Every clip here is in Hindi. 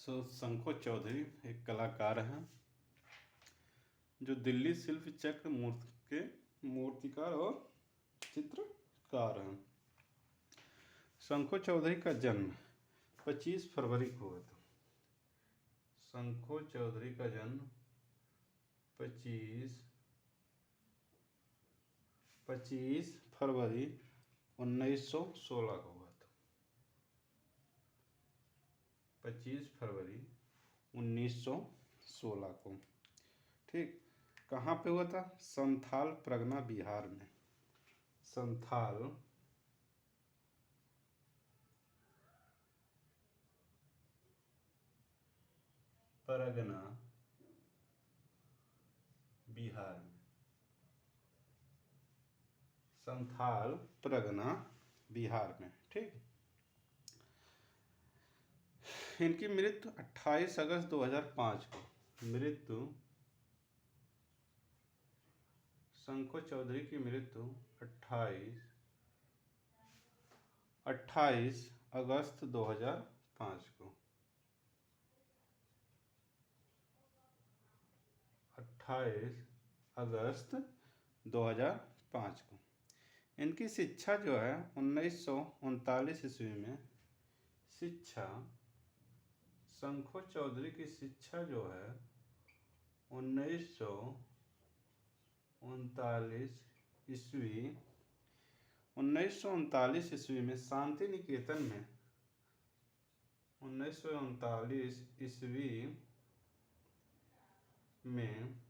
शंखो चौधरी एक कलाकार हैं जो दिल्ली शिल्प चक्र मूर्ति के मूर्तिकार और चित्रकार हैं। शंखो चौधरी का जन्म 25 फरवरी को हुआ था। शंखो चौधरी का जन्म 25 फरवरी 1916 को हुआ था। 25 फरवरी 1916 को। ठीक, कहाँ पे हुआ था? संथाल परगना बिहार में। संथाल परगना बिहार में। संथाल परगना बिहार में। ठीक, इनकी मृत्यु 28 अगस्त 2005 को। मृत्यु शंखो चौधरी की मृत्यु 28 अगस्त 2005 को। 28 अगस्त 2005 को। इनकी शिक्षा जो है 1939 ईस्वी में शिक्षा शंखो चौधरी की शिक्षा जो है 1939 ईस्वी में शांति निकेतन में 1939 ईस्वी में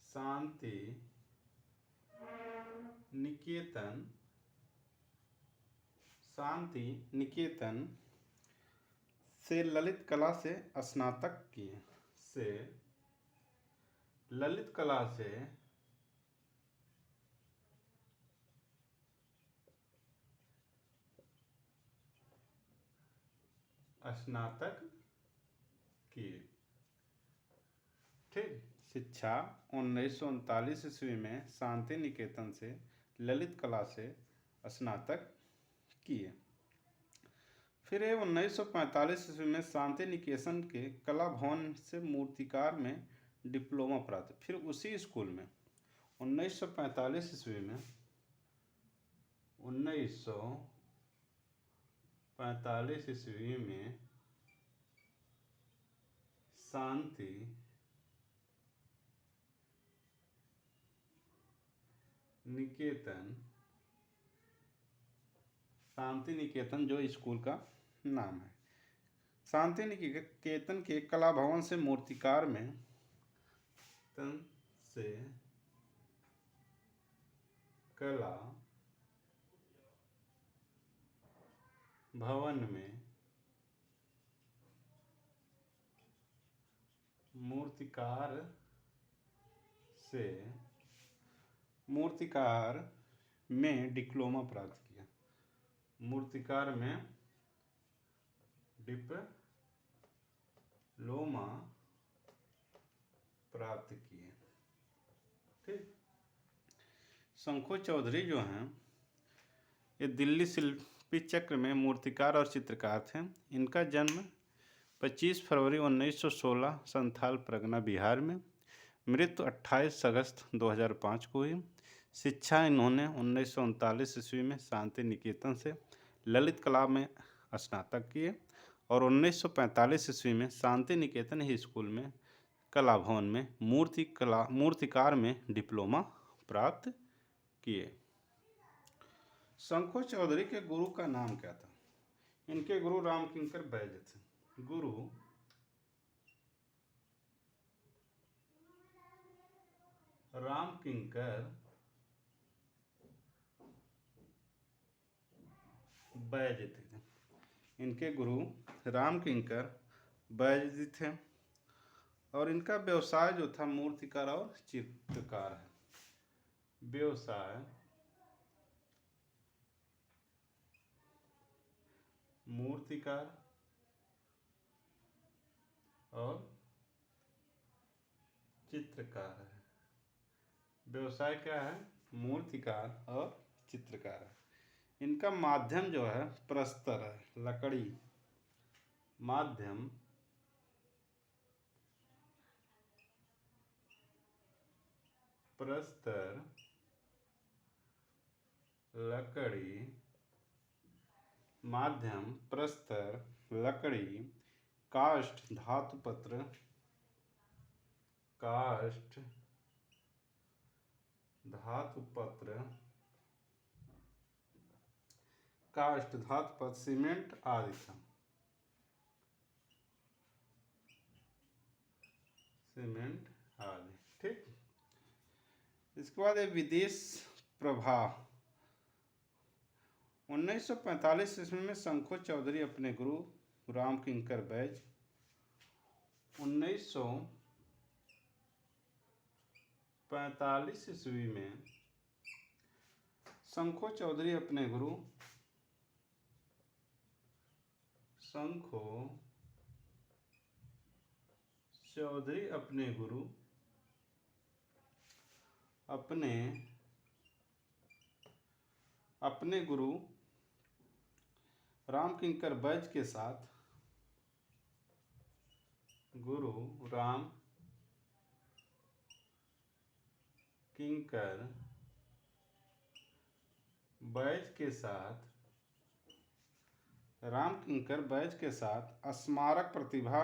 शांति निकेतन से ललित कला से स्नातक किए। ललित कला से स्नातक किए। ठीक, शिक्षा 1939 ईस्वी में शांति निकेतन से ललित कला से स्नातक किए। फिर 1945 ईस्वी में शांति निकेतन के कला भवन से मूर्तिकार में डिप्लोमा प्राप्त। फिर उसी स्कूल में 1945 ईस्वी में शांति निकेतन जो स्कूल का नाम है, शांति निकेतन के कला भवन से मूर्तिकार में कला भवन में मूर्तिकार में डिप्लोमा प्राप्त किया। मूर्तिकार में डिप्लोमा प्राप्त किए। ठीक, शंखो चौधरी जो हैं ये दिल्ली शिल्पी चक्र में मूर्तिकार और चित्रकार थे। इनका जन्म 25 फरवरी 1916 संथाल परगना बिहार में। मृत्यु 28 अगस्त 2005 को हुई। शिक्षा इन्होंने 1939 ईस्वी में शांति निकेतन से ललित कला में स्नातक किए और 1945 ईस्वी में शांति निकेतन ही स्कूल में कला भवन में मूर्तिकार में डिप्लोमा प्राप्त किए। शंखो चौधरी के गुरु का नाम क्या था? इनके गुरु रामकिंकर बैज थे। गुरु रामकिंकर बैज थे। इनके गुरु रामकिंकर बैज थे और इनका व्यवसाय जो था मूर्तिकार और चित्रकार है। व्यवसाय मूर्तिकार और चित्रकार है। व्यवसाय क्या है? मूर्तिकार और चित्रकार है। इनका माध्यम जो है प्रस्तर है, लकड़ी माध्यम प्रस्तर लकड़ी, माध्यम प्रस्तर लकड़ी, काष्ठ धातुपत्र, काष्ठ धातुपत्र, काष्ठ धातुपत्र, सीमेंट आदि था। सीमेंट आदि, ठीक। इसके बाद एक विदेश प्रभाव। 1945 ईस्वी में शंखो चौधरी अपने गुरु राम किंकर बैज, 1945 ईस्वी में शंखो चौधरी अपने गुरु शंखो चौधरी अपने गुरु राम किंकर बैज के साथ, गुरु राम किंकर बैज के साथ, राम किंकर बैज के साथ स्मारक प्रतिभा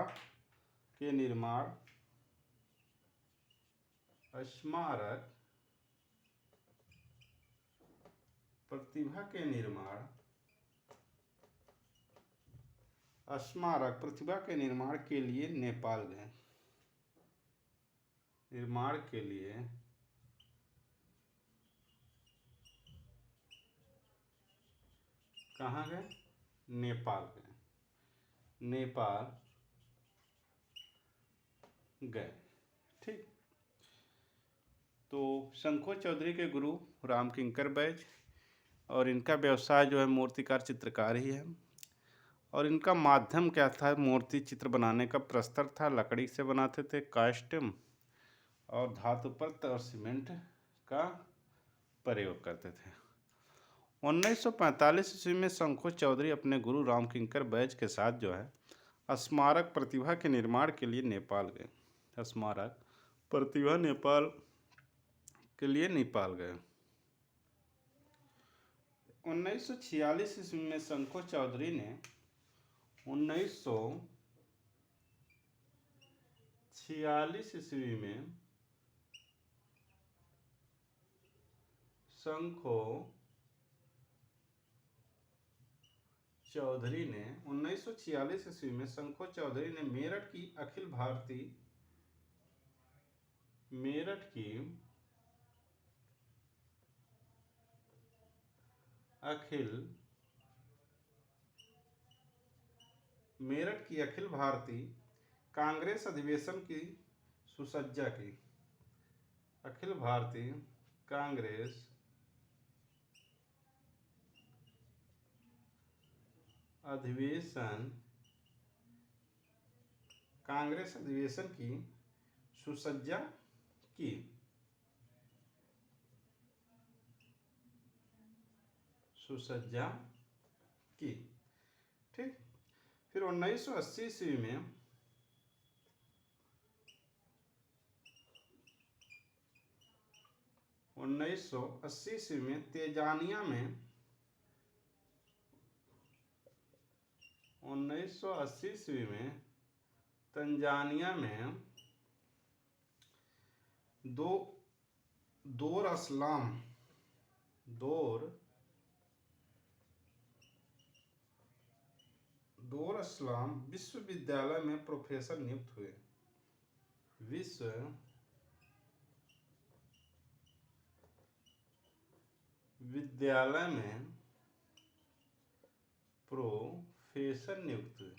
के निर्माण, स्मारक प्रतिभा के निर्माण, स्मारक प्रतिभा के निर्माण के लिए नेपाल गए। निर्माण के लिए कहाँ गए? नेपाल गए। नेपाल गए, ठीक। तो शंखो चौधरी के गुरु राम किंकर बैज, और इनका व्यवसाय जो है मूर्तिकार चित्रकार ही है। और इनका माध्यम क्या था? मूर्ति चित्र बनाने का प्रस्तर था, लकड़ी से बनाते थे, काष्ठ और धातुपत्र और सीमेंट का प्रयोग करते थे। 1945 ईस्वी में शंखो चौधरी अपने गुरु राम किंकर बैज के साथ जो है स्मारक प्रतिभा के निर्माण के लिए नेपाल गए। स्मारक प्रतिभा नेपाल के लिए नेपाल गए। 1946 ईस्वी में शंखो चौधरी ने 1946 ईस्वी में शंखो चौधरी ने 1946 ईस्वी में शंखो चौधरी ने मेरठ की अखिल भारतीय कांग्रेस अधिवेशन की सुसज्जा की। अखिल भारतीय कांग्रेस अधिवेशन की सुसज्जा की। ठीक। फिर 1980 ईस्वी में तेजानिया में 1980 ईस्वी में तंजानिया में दोर असलाम विश्वविद्यालय में प्रोफेसर नियुक्त हुए। विश्वविद्यालय में प्रोफेसर नियुक्त हुए।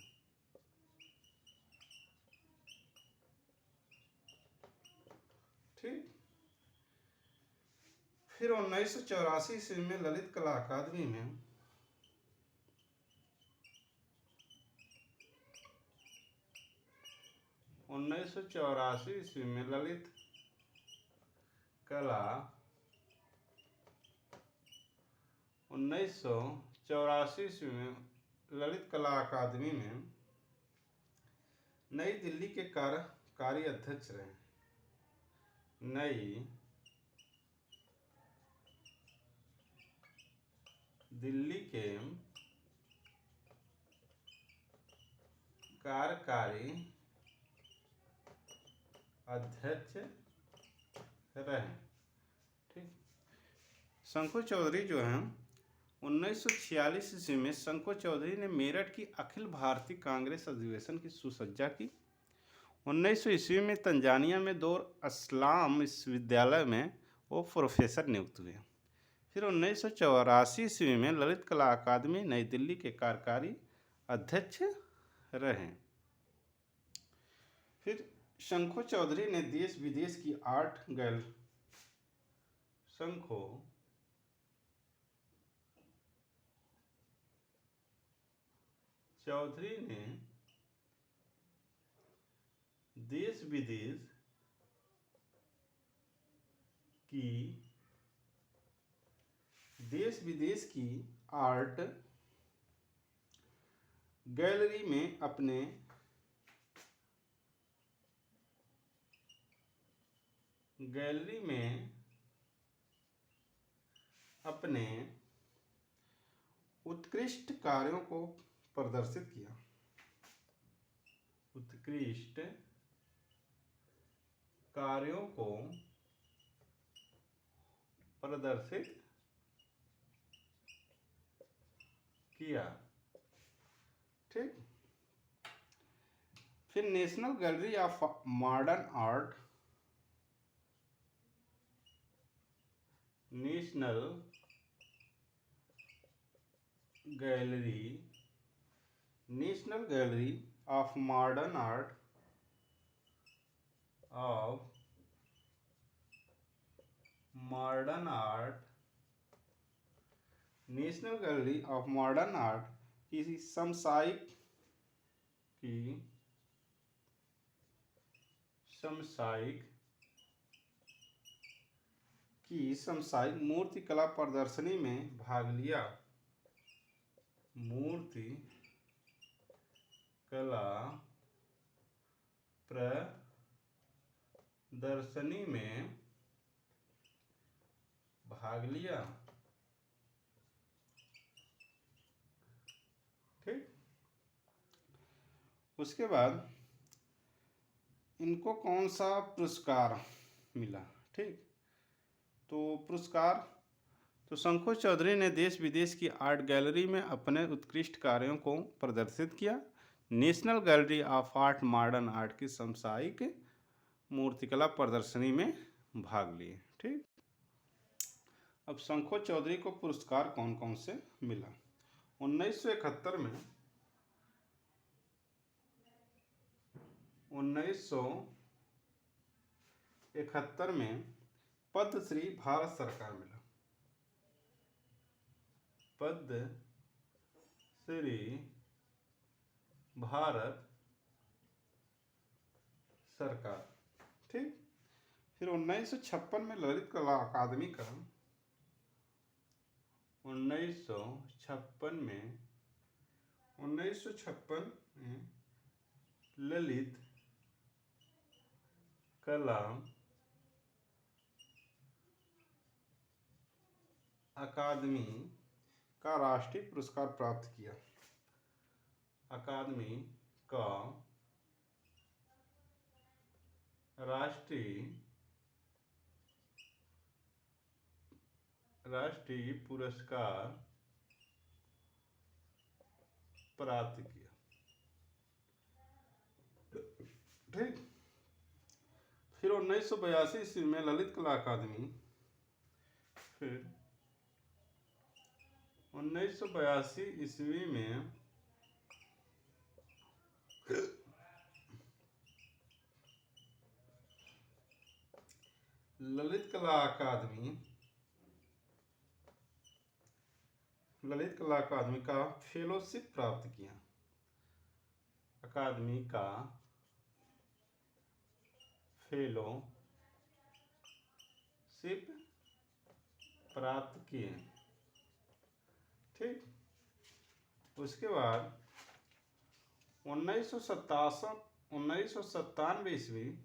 ठीक। फिर 1984 ईस्वी में ललित कला अकादमी में 1984 ईस्वी में ललित कला 1984 ईस्वी में ललित कला अकादमी में नई दिल्ली के कार्यकारी अध्यक्ष रहे। नई दिल्ली के कार्यकारी अध्यक्ष रहे। ठीक। शंकु चौधरी जो हैं 1946 ईस्वी में शंकु चौधरी ने मेरठ की अखिल भारतीय कांग्रेस अधिवेशन की सुसज्जा की। 1900 ईस्वी में तंजानिया में दारुल इस्लाम विश्वविद्यालय में वो प्रोफेसर नियुक्त हुए। फिर 1984 ईस्वी में ललित कला अकादमी नई दिल्ली के कार्यकारी अध्यक्ष रहे। फिर शंकु चौधरी ने देश विदेश की आर्ट गैलरी शंकु चौधरी ने देश विदेश की आर्ट गैलरी में अपने उत्कृष्ट कार्यों को प्रदर्शित किया। उत्कृष्ट कार्यों को प्रदर्शित किया। ठीक। फिर national gallery of modern art national gallery of modern art national gallery of modern art की समसामयिक मूर्ति कला प्रदर्शनी में भाग लिया। मूर्ति कला प्रदर्शनी में भाग लिया। ठीक। उसके बाद इनको कौन सा पुरस्कार मिला। ठीक। तो पुरस्कार तो शंकु चौधरी ने देश विदेश की आर्ट गैलरी में अपने उत्कृष्ट कार्यों को प्रदर्शित किया। National gallery of art modern art की समसामयिक मूर्तिकला प्रदर्शनी में भाग लिए। ठीक। अब शंकु चौधरी को पुरस्कार कौन कौन से मिला। 1971 में पद्मश्री भारत सरकार मिला। पद्मश्री भारत सरकार। ठीक। फिर 1956 में ललित कला अकादमी का 1956 में ललित कला अकादमी का राष्ट्रीय पुरस्कार प्राप्त किया। अकादमी का राष्ट्रीय पुरस्कार प्राप्त किया। ठीक। फिर 1982 ईस्वी में ललित कला अकादमी। फिर 1982 ईस्वी में ललित कला अकादमी का फेलोशिप प्राप्त किया। अकादमी का फेलोशिप प्राप्त किए। ठीक। उसके बाद 1987 1997 ईस्वी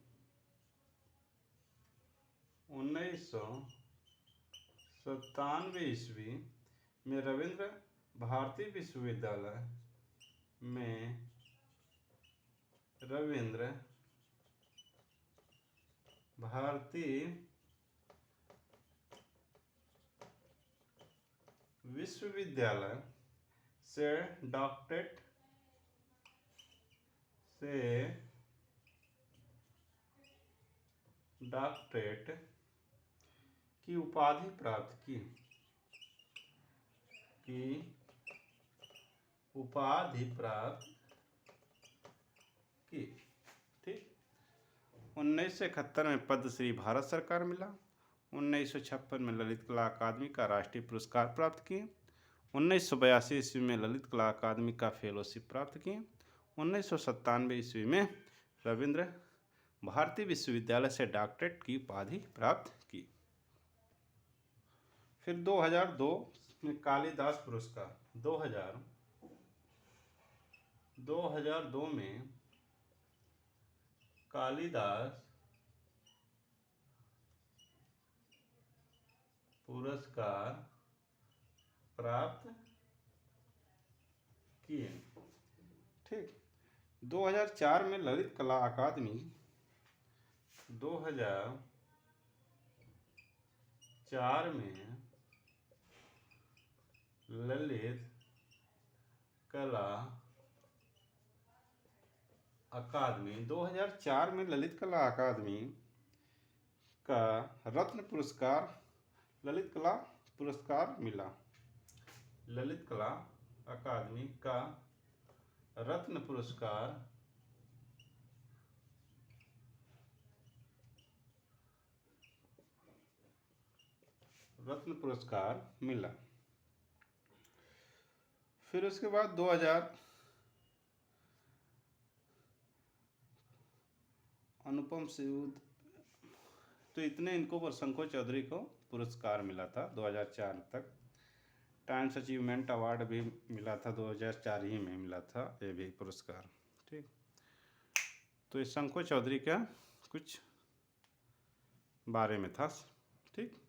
1997 ईस्वी में रविंद्र भारती विश्वविद्यालय में रविंद्र भारती विश्वविद्यालय से डॉक्टरेट की उपाधि प्राप्त की। ठीक। 1971 में पद्मश्री भारत सरकार मिला। 1956 में ललित कला अकादमी का राष्ट्रीय पुरस्कार प्राप्त किए। 1982 ईस्वी में ललित कला अकादमी का फेलोशिप प्राप्त किए। 1997 ईस्वी में रविंद्र भारती विश्वविद्यालय से डॉक्टरेट की उपाधि प्राप्त की। फिर 2002 में कालिदास पुरस्कार। 2002 में कालिदास पुरस्कार प्राप्त किए। ठीक। 2004 में ललित कला अकादमी 2004 में ललित कला अकादमी 2004 में ललित कला अकादमी का रत्न पुरस्कार ललित कला पुरस्कार मिला। ललित कला अकादमी का रत्न पुरस्कार मिला। फिर उसके बाद 2000 अनुपम सिंह, तो इतने इनको शंखो चौधरी को पुरस्कार मिला था 2004 तक। टाइम्स अचीवमेंट अवार्ड भी मिला था 2004 ही में मिला था ये भी पुरस्कार। ठीक। तो ये शंखो चौधरी का कुछ बारे में था। ठीक।